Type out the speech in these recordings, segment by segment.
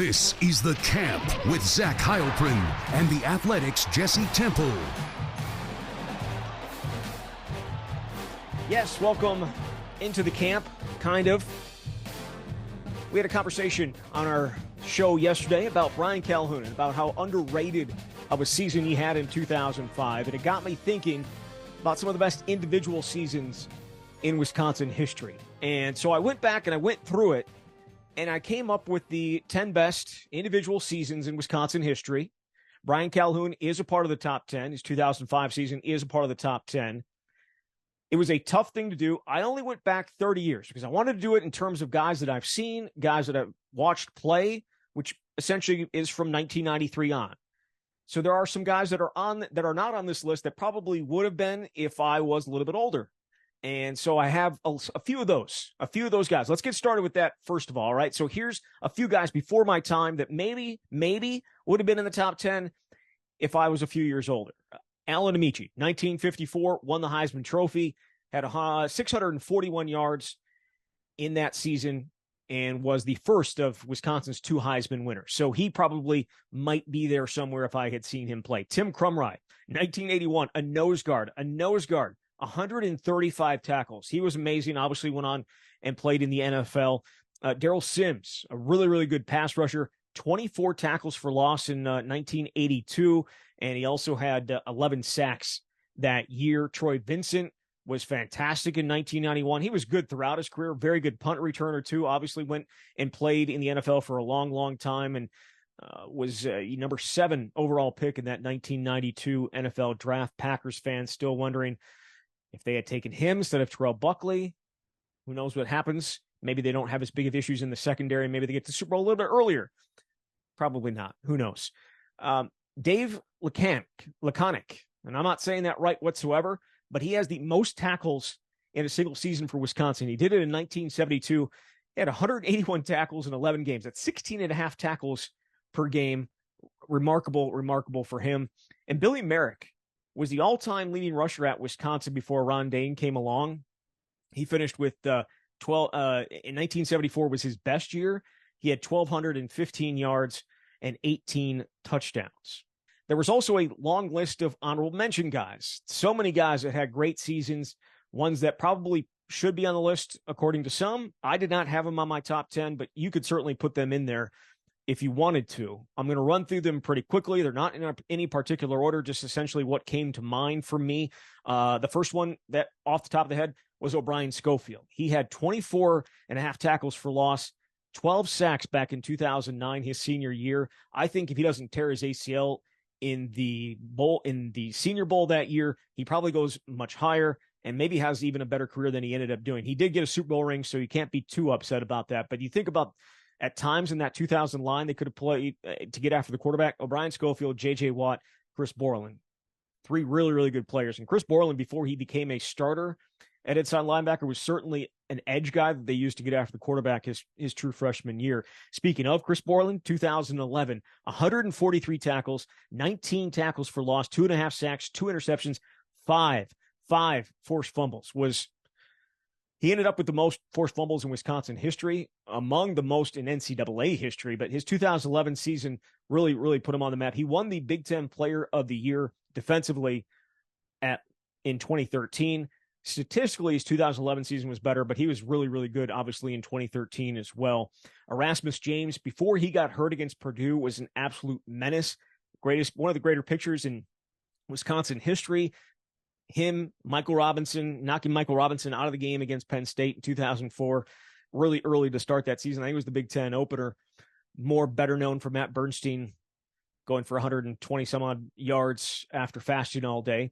This is The Camp with Zach Heilprin and the Athletics' Jesse Temple. Yes, welcome into the camp, kind of. We had a conversation on our show yesterday about Brian Calhoun and about how underrated of a season he had in 2005. And it got me thinking about some of the best individual seasons in Wisconsin history. And so I went back and I went through it, and I came up with the 10 best individual seasons in Wisconsin history. Brian Calhoun is a part of the top 10. His 2005 season is a part of the top 10. It was a tough thing to do. I only went back 30 years because I wanted to do it in terms of guys that I've seen, guys that I've watched play, which essentially is from 1993 on. So there are some guys that are not on this list that probably would have been if I was a little bit older. And so I have a few of those guys. Let's get started with that first of all, right? So here's a few guys before my time that maybe would have been in the top 10 if I was a few years older. Alan Amici, 1954, won the Heisman Trophy, had 641 yards in that season, and was the first of Wisconsin's 2 Heisman winners. So he probably might be there somewhere if I had seen him play. Tim Krumrie, 1981, a nose guard, 135 tackles. He was amazing. Obviously went on and played in the NFL. Darrell Sims, a really, really good pass rusher, 24 tackles for loss in 1982. And he also had 11 sacks that year. Troy Vincent was fantastic in 1991. He was good throughout his career, very good punt returner too. Obviously went and played in the NFL for a long, long time, and was number 7 overall pick in that 1992 NFL draft. Packers fans still wondering if they had taken him instead of Terrell Buckley. Who knows what happens? Maybe they don't have as big of issues in the secondary. Maybe they get to the Super Bowl a little bit earlier. Probably not. Who knows? Dave Laconic, and I'm not saying that right whatsoever, but he has the most tackles in a single season for Wisconsin. He did it in 1972. He had 181 tackles in 11 games. That's 16 and a half tackles per game. Remarkable for him. And Billy Merrick was the all-time leading rusher at Wisconsin before Ron Dayne came along. He finished with 12. In 1974 was his best year. He had 1,215 yards and 18 touchdowns. There was also a long list of honorable mention guys. So many guys that had great seasons, ones that probably should be on the list according to some. I did not have them on my top 10, but you could certainly put them in there if you wanted to. I'm going to run through them pretty quickly. They're not in any particular order, just essentially what came to mind for me. The first one that off the top of the head was O'Brien Schofield. He had 24 and a half tackles for loss, 12 sacks back in 2009, his senior year. I think if he doesn't tear his ACL in the Senior Bowl that year, he probably goes much higher and maybe has even a better career than he ended up doing. He did get a Super Bowl ring, so you can't be too upset about that. But you think about at times in that 2000 line, they could have played to get after the quarterback. O'Brien Schofield, J.J. Watt, Chris Borland. 3 really, really good players. And Chris Borland, before he became a starter at inside linebacker, was certainly an edge guy that they used to get after the quarterback his true freshman year. Speaking of Chris Borland, 2011, 143 tackles, 19 tackles for loss, 2.5 sacks, 2 interceptions, 5 forced fumbles. He ended up with the most forced fumbles in Wisconsin history, among the most in NCAA history, but his 2011 season really, really put him on the map. He won the Big Ten Player of the Year defensively in 2013. Statistically, his 2011 season was better, but he was really, really good, obviously, in 2013 as well. Erasmus James, before he got hurt against Purdue, was an absolute menace. One of the greater pictures in Wisconsin history. Him, knocking Michael Robinson out of the game against Penn State in 2004, really early to start that season. I think it was the Big Ten opener. Better known for Matt Bernstein going for 120 some odd yards after fasting all day.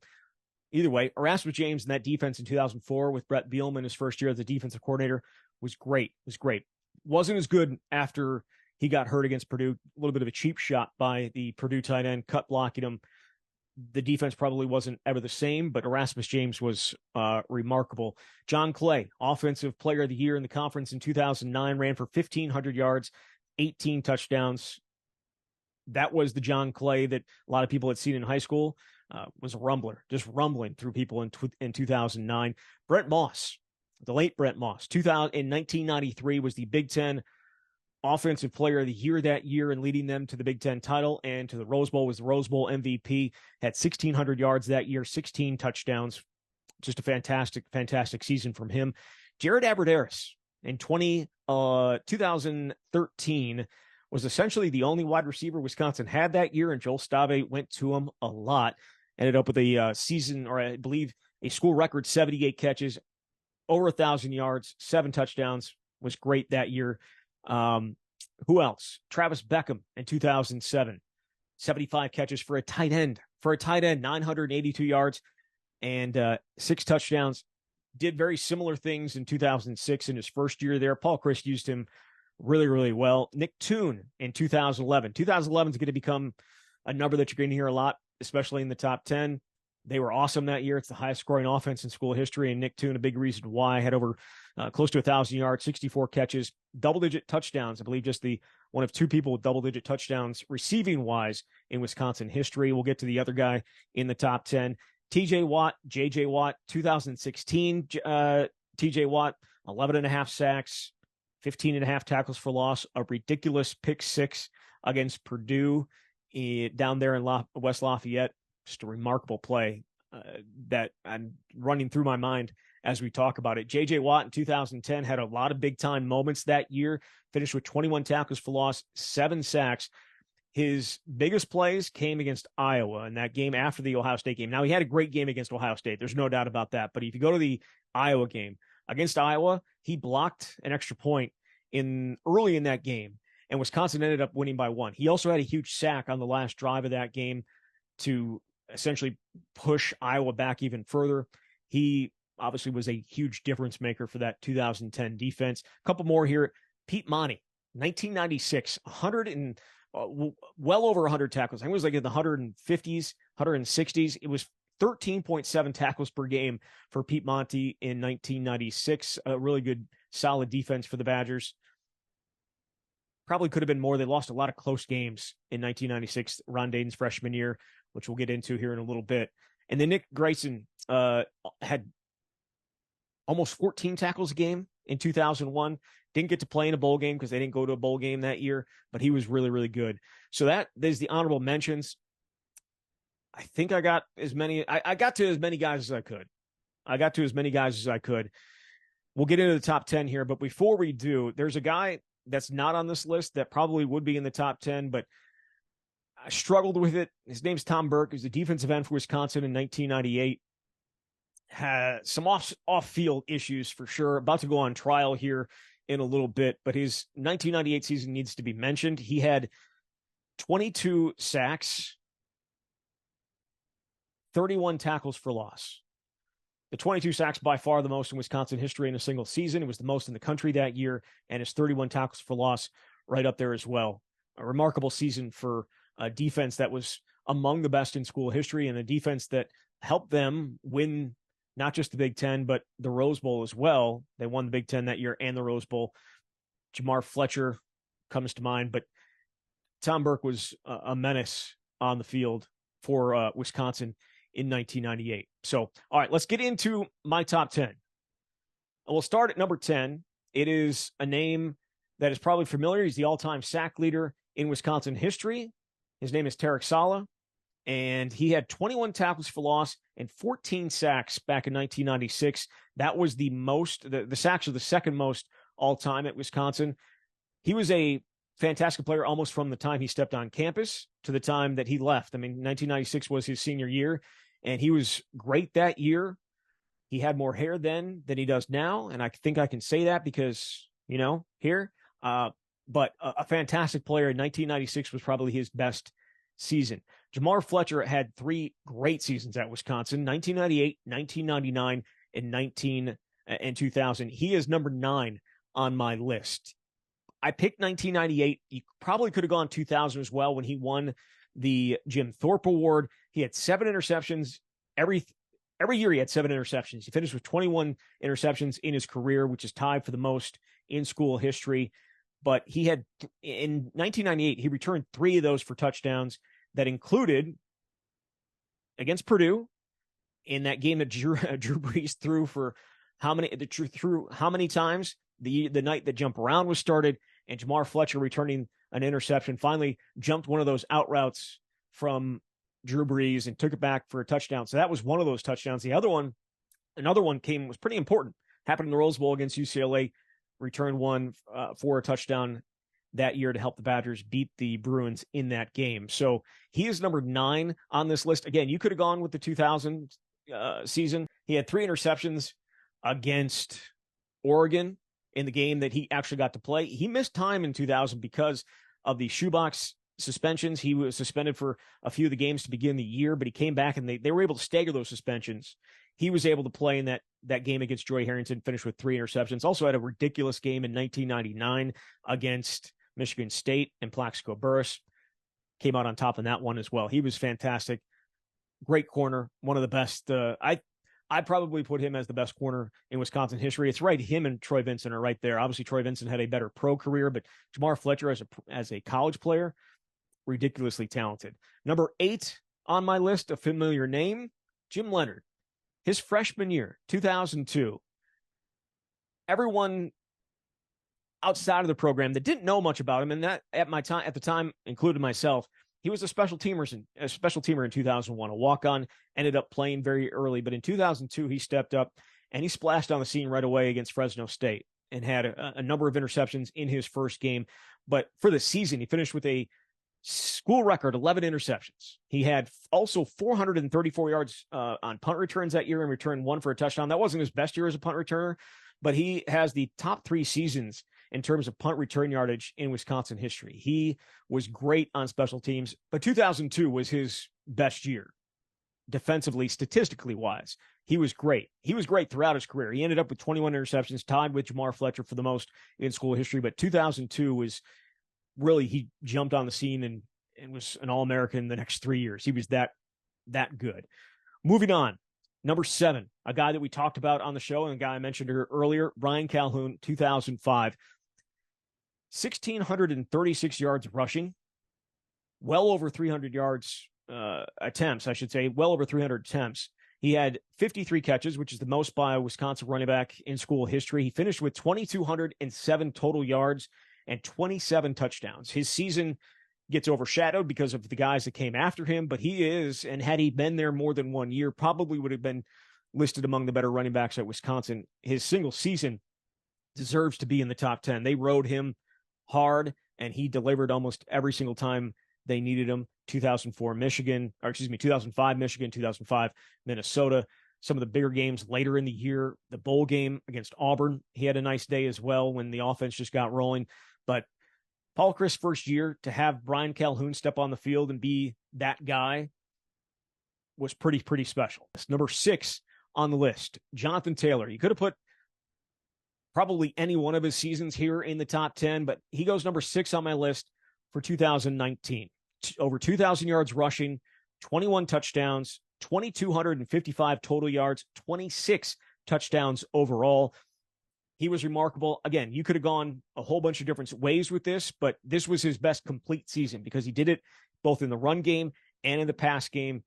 Either way, Erasmus James and that defense in 2004 with Brett Bielema his first year as the defensive coordinator was great. Wasn't as good after he got hurt against Purdue. A little bit of a cheap shot by the Purdue tight end, cut blocking him. The defense probably wasn't ever the same, but Erasmus James was remarkable. John Clay, Offensive Player of the Year in the conference in 2009, ran for 1,500 yards, 18 touchdowns. That was the John Clay that a lot of people had seen in high school. Was a rumbler, just rumbling through people in 2009. Brent Moss, the late Brent Moss, in 1993 was the Big Ten Offensive Player of the Year that year and leading them to the Big Ten title and to the Rose Bowl, was the Rose Bowl MVP, had 1,600 yards that year, 16 touchdowns. Just a fantastic, fantastic season from him. Jared Abbrederis in 2013 was essentially the only wide receiver Wisconsin had that year, and Joel Stave went to him a lot. Ended up with a season, or I believe a school record, 78 catches, over 1,000 yards, 7 touchdowns. Was great that year. Who else? Travis Beckham in 2007, 75 catches for a tight end. 982 yards and 6 touchdowns. Did very similar things in 2006 in his first year there. Paul Chryst used him really, really well. Nick Toon in 2011. 2011 is going to become a number that you're going to hear a lot, especially in the top 10. They were awesome that year. It's the highest scoring offense in school history, and Nick Toon, a big reason why, had over close to 1,000 yards, 64 catches, double-digit touchdowns. I believe just the one of 2 people with double-digit touchdowns receiving-wise in Wisconsin history. We'll get to the other guy in the top 10. TJ Watt, JJ Watt, 2016. TJ Watt, 11.5 sacks, 15.5 tackles for loss, a ridiculous pick 6 against Purdue down there in West Lafayette. Just a remarkable play that I'm running through my mind as we talk about it. J.J. Watt in 2010 had a lot of big-time moments that year, finished with 21 tackles for loss, 7 sacks. His biggest plays came against Iowa in that game after the Ohio State game. Now, he had a great game against Ohio State. There's no doubt about that. But if you go to the Iowa game, against Iowa, he blocked an extra point early in that game, and Wisconsin ended up winning by 1. He also had a huge sack on the last drive of that game to essentially push Iowa back even further. He obviously was a huge difference maker for that 2010 defense. A couple more here. Pete Monty, 1996, well over 100 tackles. I think it was like in the 150s, 160s. It was 13.7 tackles per game for Pete Monty in 1996. A really good, solid defense for the Badgers. Probably could have been more. They lost a lot of close games in 1996, Ron Dayton's freshman year, which we'll get into here in a little bit. And then Nick Grayson had almost 14 tackles a game in 2001. Didn't get to play in a bowl game because they didn't go to a bowl game that year, but he was really, really good. So there's the honorable mentions. I think I got as many. I got to as many guys as I could. We'll get into the top 10 here, but before we do, there's a guy that's not on this list that probably would be in the top 10, but I struggled with it. His name's Tom Burke. He's the defensive end for Wisconsin in 1998. Had some off-field issues for sure. About to go on trial here in a little bit, but his 1998 season needs to be mentioned. He had 22 sacks, 31 tackles for loss. The 22 sacks, by far the most in Wisconsin history in a single season. It was the most in the country that year, and his 31 tackles for loss right up there as well. A remarkable season for a defense that was among the best in school history, and a defense that helped them win not just the Big Ten, but the Rose Bowl as well. They won the Big Ten that year and the Rose Bowl. Jamar Fletcher comes to mind, but Tom Burke was a menace on the field for Wisconsin in 1998. So, all right, let's get into my top 10. We'll start at number 10. It is a name that is probably familiar. He's the all-time sack leader in Wisconsin history. His name is Tarek Saleh, and he had 21 tackles for loss and 14 sacks back in 1996. That was the most. The sacks are the second most all-time at Wisconsin. He was a fantastic player almost from the time he stepped on campus to the time that he left. I mean, 1996 was his senior year, and he was great that year. He had more hair then than he does now, and I think I can say that because, here. But a fantastic player in 1996 was probably his best season. Jamar Fletcher had 3 great seasons at Wisconsin, 1998, 1999, and 2000. He is number 9 on my list. I picked 1998. You probably could have gone 2000 as well when he won the Jim Thorpe Award. He had 7 interceptions. Every year he had 7 interceptions. He finished with 21 interceptions in his career, which is tied for the most in school history. But he had, in 1998, he returned 3 of those for touchdowns. That included against Purdue in that game that Drew Brees threw how many times the night that Jump Around was started, and Jamar Fletcher returning an interception, finally jumped one of those out routes from Drew Brees and took it back for a touchdown. So that was one of those touchdowns. The other one, another one was pretty important. Happened in the Rose Bowl against UCLA, returned one for a touchdown that year to help the Badgers beat the Bruins in that game. So he is number 9 on this list. Again, you could have gone with the 2000 season. He had 3 interceptions against Oregon in the game that he actually got to play. He missed time in 2000 because of the shoebox suspensions. He was suspended for a few of the games to begin the year, but he came back and they were able to stagger those suspensions. He was able to play in that game against Joy Harrington, finished with 3 interceptions. Also had a ridiculous game in 1999 against Michigan State, and Plaxico Burress came out on top in that one as well. He was fantastic. Great corner, one of the best. I probably put him as the best corner in Wisconsin history. It's right. Him and Troy Vincent are right there. Obviously, Troy Vincent had a better pro career, but Jamar Fletcher as a college player, ridiculously talented. Number 8 on my list, a familiar name, Jim Leonhard. His freshman year, 2002. Everyone outside of the program that didn't know much about him, and that at the time included myself, he was a special teamer in 2001, a walk-on, ended up playing very early, but in 2002 he stepped up and he splashed on the scene right away against Fresno State and had a number of interceptions in his first game. But for the season, he finished with a school record 11 interceptions. He had also 434 yards on punt returns that year and returned 1 for a touchdown. That wasn't his best year as a punt returner, but he has the top 3 seasons in terms of punt return yardage in Wisconsin history. He was great on special teams, but 2002 was his best year defensively, statistically wise. He was great. He was great throughout his career. He ended up with 21 interceptions, tied with Jamar Fletcher for the most in school history, but 2002 was really, he jumped on the scene and was an All-American the next 3 years. He was that good. Moving on. Number 7, a guy that we talked about on the show and a guy I mentioned earlier, Brian Calhoun, 2005. 1,636 yards rushing, well over 300 yards attempts, I should say, well over 300 attempts. He had 53 catches, which is the most by a Wisconsin running back in school history. He finished with 2,207 total yards and 27 touchdowns. His season gets overshadowed because of the guys that came after him, but he is, and had he been there more than 1 year, probably would have been listed among the better running backs at Wisconsin. His single season deserves to be in the top 10. They rode him hard, and he delivered almost every single time they needed him. 2005 Michigan, 2005 Minnesota, some of the bigger games later in the year, the bowl game against Auburn. He had a nice day as well when the offense just got rolling. But Paul Chryst' first year, to have Brian Calhoun step on the field and be that guy was pretty special. Number 6 on the list, Jonathan Taylor. You could have put probably any one of his seasons here in the top 10, but he goes number 6 on my list for 2019. Over 2,000 yards rushing, 21 touchdowns, 2,255 total yards, 26 touchdowns overall. He was remarkable. Again, you could have gone a whole bunch of different ways with this, but this was his best complete season because he did it both in the run game and in the pass game.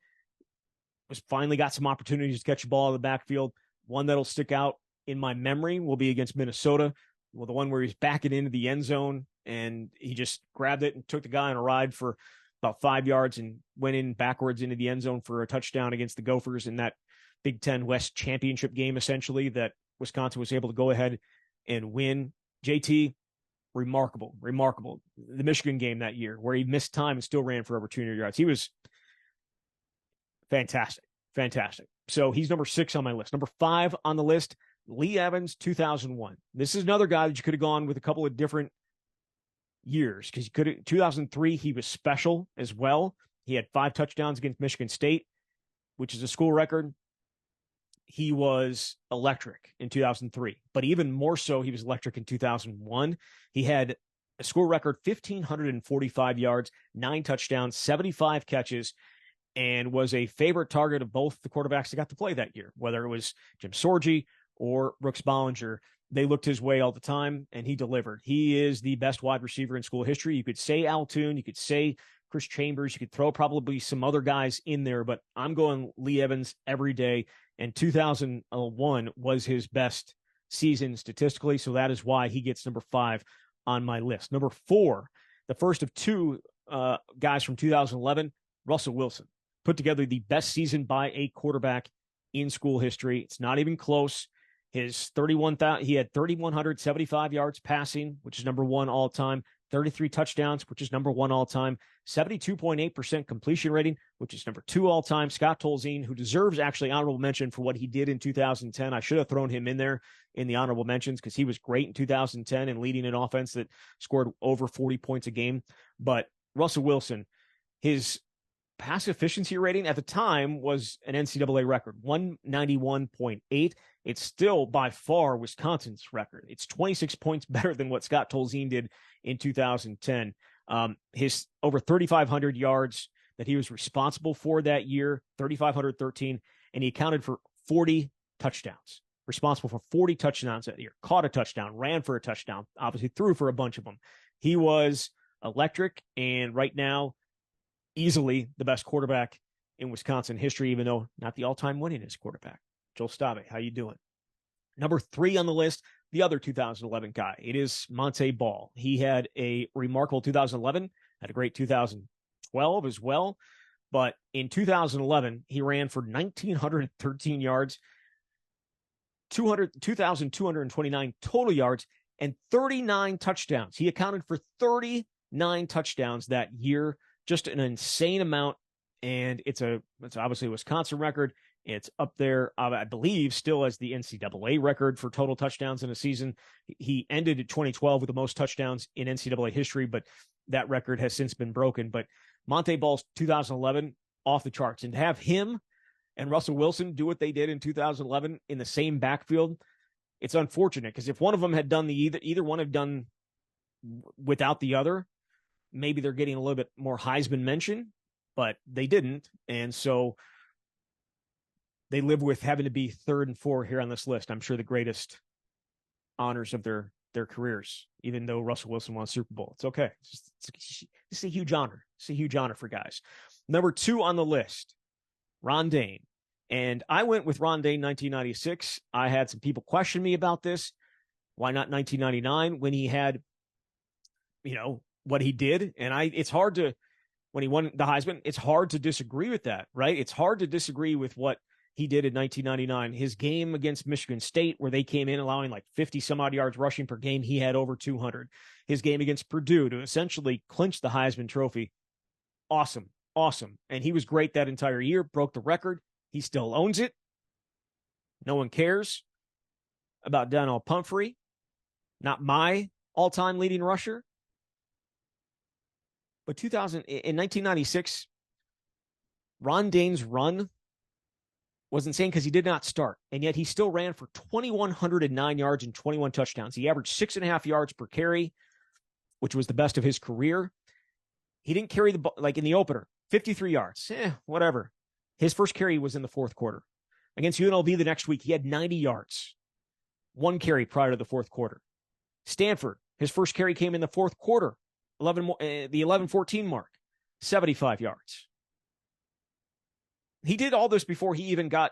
Was finally got some opportunities to catch the ball in the backfield. One that'll stick out in my memory will be against Minnesota. Well, the one where he's backing into the end zone and he just grabbed it and took the guy on a ride for about 5 yards and went in backwards into the end zone for a touchdown against the Gophers in that Big Ten West championship game, essentially, that Wisconsin was able to go ahead and win. JT, remarkable. The Michigan game that year where he missed time and still ran for over 200 yards. He was fantastic. So he's number 6 on my list. Number 5 on the list, Lee Evans, 2001. This is another guy that you could have gone with a couple of different years because 2003, he was special as well. He had 5 touchdowns against Michigan State, which is a school record. He was electric in 2003, but even more so, he was electric in 2001. He had a school record, 1,545 yards, 9 touchdowns, 75 catches, and was a favorite target of both the quarterbacks that got to play that year, whether it was Jim Sorgi or Brooks Bollinger. They looked his way all the time, and he delivered. He is the best wide receiver in school history. You could say Al Toon, you could say Chris Chambers, you could throw probably some other guys in there, but I'm going Lee Evans every day, and 2001 was his best season statistically, so that is why he gets number 5 on my list. Number 4, the first of 2 guys from 2011, Russell Wilson, put together the best season by a quarterback in school history. It's not even close. He had 3,175 yards passing, which is number 1 all time, 33 touchdowns, which is number 1 all time, 72.8% completion rating, which is number 2 all time. Scott Tolzien, who deserves actually honorable mention for what he did in 2010. I should have thrown him in there in the honorable mentions because he was great in 2010 and leading an offense that scored over 40 points a game. But Russell Wilson, his pass efficiency rating at the time was an NCAA record, 191.8. It's still by far Wisconsin's record. It's 26 points better than what Scott Tolzien did in 2010. His over 3,500 yards that he was responsible for that year, 3,513, and he accounted for 40 touchdowns, responsible for 40 touchdowns that year, caught a touchdown, ran for a touchdown, obviously threw for a bunch of them. He was electric, and right now, easily the best quarterback in Wisconsin history, even though not the all-time winningest quarterback. Joel Stave, how you doing? Number 3 on the list, the other 2011 guy. It is Montee Ball. He had a remarkable 2011, had a great 2012 as well. But in 2011, he ran for 1,913 yards, 2,229 total yards, and 39 touchdowns. He accounted for 39 touchdowns that year. Just an insane amount. And it's obviously a Wisconsin record. It's up there, I believe, still as the NCAA record for total touchdowns in a season. He ended in 2012 with the most touchdowns in NCAA history, but that record has since been broken. But Montee Ball's 2011, off the charts. And to have him and Russell Wilson do what they did in 2011 in the same backfield, it's unfortunate because if one of them had done either one had done without the other, maybe they're getting a little bit more Heisman mention, but they didn't. And so they live with having to be 3rd and 4 here on this list. I'm sure the greatest honors of their careers, even though Russell Wilson won a Super Bowl. It's okay. It's a huge honor. It's a huge honor for guys. Number 2 on the list, Ron Dayne. And I went with Ron Dayne 1996. I had some people question me about this. Why not 1999 when he had, what he did? And it's hard to, when he won the Heisman, it's hard to disagree with that, right? It's hard to disagree with what he did in 1999. His game against Michigan State, where they came in allowing like 50 some odd yards rushing per game, he had over 200. His game against Purdue to essentially clinch the Heisman Trophy. Awesome. And he was great that entire year, broke the record. He still owns it. No one cares about Donnell Pumphrey. Not my all-time leading rusher. But in 1996, Ron Dayne's run was insane because he did not start, and yet he still ran for 2,109 yards and 21 touchdowns. He averaged 6.5 yards per carry, which was the best of his career. He didn't carry the ball, like in the opener, 53 yards. Whatever. His first carry was in the 4th quarter. Against UNLV the next week, he had 90 yards. 1 carry prior to the 4th quarter. Stanford, his first carry came in the 4th quarter, the 11-14 mark, 75 yards. He did all this before he even got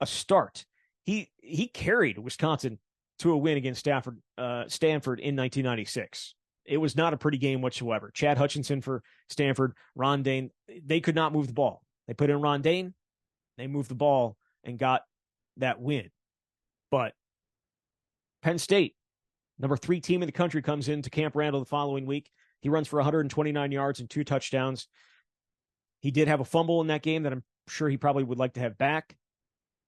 a start. He carried Wisconsin to a win against Stanford in 1996. It was not a pretty game whatsoever. Chad Hutchinson for Stanford, Ron Dayne, they could not move the ball. They put in Ron Dayne, they moved the ball and got that win. But Penn State, number 3 team in the country, comes into Camp Randall the following week. He runs for 129 yards and 2 touchdowns. He did have a fumble in that game that I'm sure he probably would like to have back,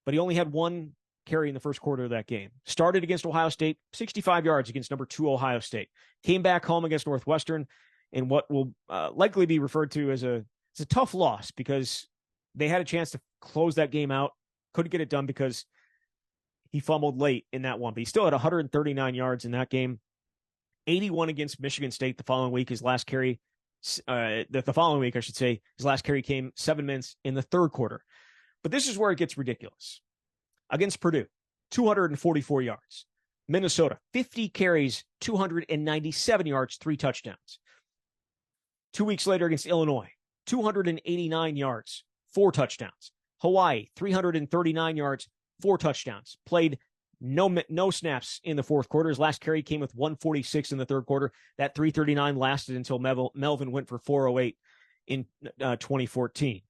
but he only had 1 carry in the first quarter of that game. Started against Ohio State, 65 yards against number 2 Ohio State. Came back home against Northwestern in what will likely be referred to as a tough loss because they had a chance to close that game out. Couldn't get it done because he fumbled late in that one, but he still had 139 yards in that game. 81 against Michigan State the following week. His last carry, the following week, I should say, his last carry came 7 minutes in the 3rd quarter. But this is where it gets ridiculous. Against Purdue, 244 yards. Minnesota, 50 carries, 297 yards, 3 touchdowns. 2 weeks later against Illinois, 289 yards, 4 touchdowns. Hawaii, 339 yards, 4 touchdowns. Played No snaps in the fourth quarter. His last carry came with 146 in the third quarter. That 339 lasted until Melvin went for 408 in 2014.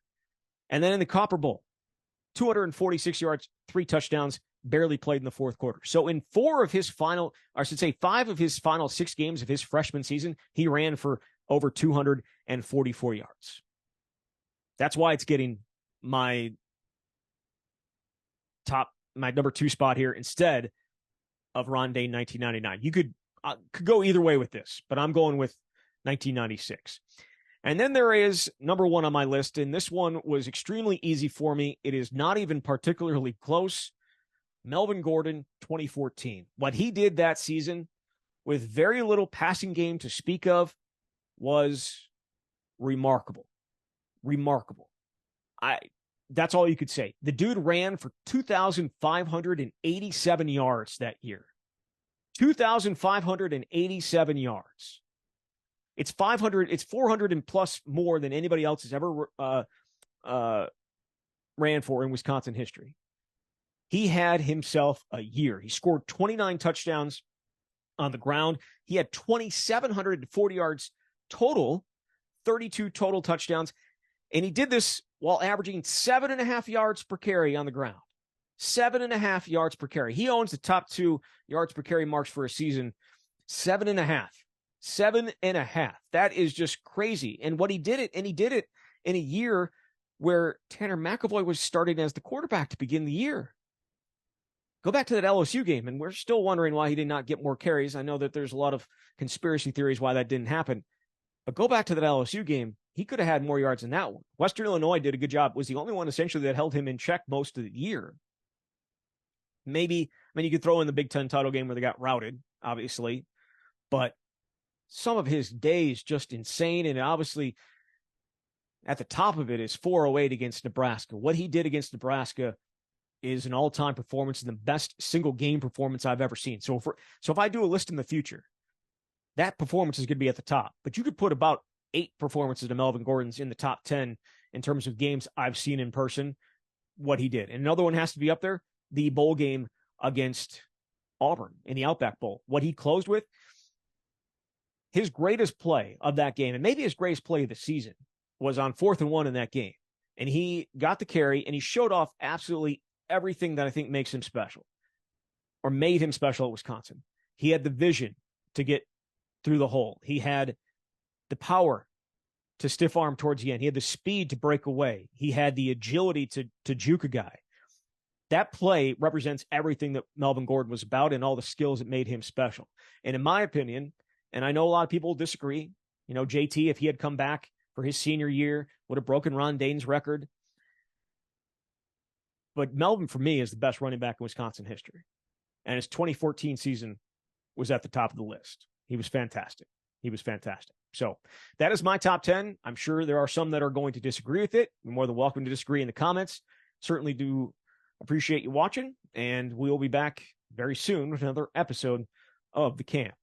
And then in the Copper Bowl, 246 yards, 3 touchdowns, barely played in the fourth quarter. So in 5 of his final 6 games of his freshman season, he ran for over 244 yards. That's why it's getting my number 2 spot here instead of Ron Dayne 1999. You could go either way with this, but I'm going with 1996. And then there is number 1 on my list, and this one was extremely easy for me. It is not even particularly close. Melvin Gordon, 2014. What he did that season with very little passing game to speak of was remarkable. Remarkable. That's all you could say. The dude ran for 2,587 yards that year. 2,587 yards. It's 400 and plus more than anybody else has ever ran for in Wisconsin history. He had himself a year. He scored 29 touchdowns on the ground. He had 2,740 yards total, 32 total touchdowns. And he did this while averaging 7.5 yards per carry on the ground. 7.5 yards per carry. He owns the top 2 yards per carry marks for a season. 7.5. 7.5. That is just crazy. And he did it in a year where Tanner McEvoy was starting as the quarterback to begin the year. Go back to that LSU game, and we're still wondering why he did not get more carries. I know that there's a lot of conspiracy theories why that didn't happen. But go back to that LSU game. He could have had more yards in that one. Western Illinois did a good job. Was the only one essentially that held him in check most of the year. Maybe, you could throw in the Big Ten title game where they got routed, obviously. But some of his days just insane. And obviously, at the top of it is 408 against Nebraska. What he did against Nebraska is an all-time performance and the best single game performance I've ever seen. So if I do a list in the future, that performance is going to be at the top. But you could put about 8 performances to Melvin Gordon's in the top 10 in terms of games I've seen in person, what he did. And another one has to be up there, the bowl game against Auburn in the Outback Bowl. What he closed with, his greatest play of that game, and maybe his greatest play of the season, was on 4th and 1 in that game. And he got the carry, and he showed off absolutely everything that I think makes him special or made him special at Wisconsin. He had the vision to get through the hole. He had the power to stiff arm towards the end. He had the speed to break away. He had the agility to juke a guy. That play represents everything that Melvin Gordon was about and all the skills that made him special. And in my opinion, and I know a lot of people disagree, JT, if he had come back for his senior year, would have broken Ron Dayne's record. But Melvin, for me, is the best running back in Wisconsin history. And his 2014 season was at the top of the list. He was fantastic. So that is my top 10. I'm sure there are some that are going to disagree with it. You're more than welcome to disagree in the comments. Certainly do appreciate you watching, and we will be back very soon with another episode of The Camp.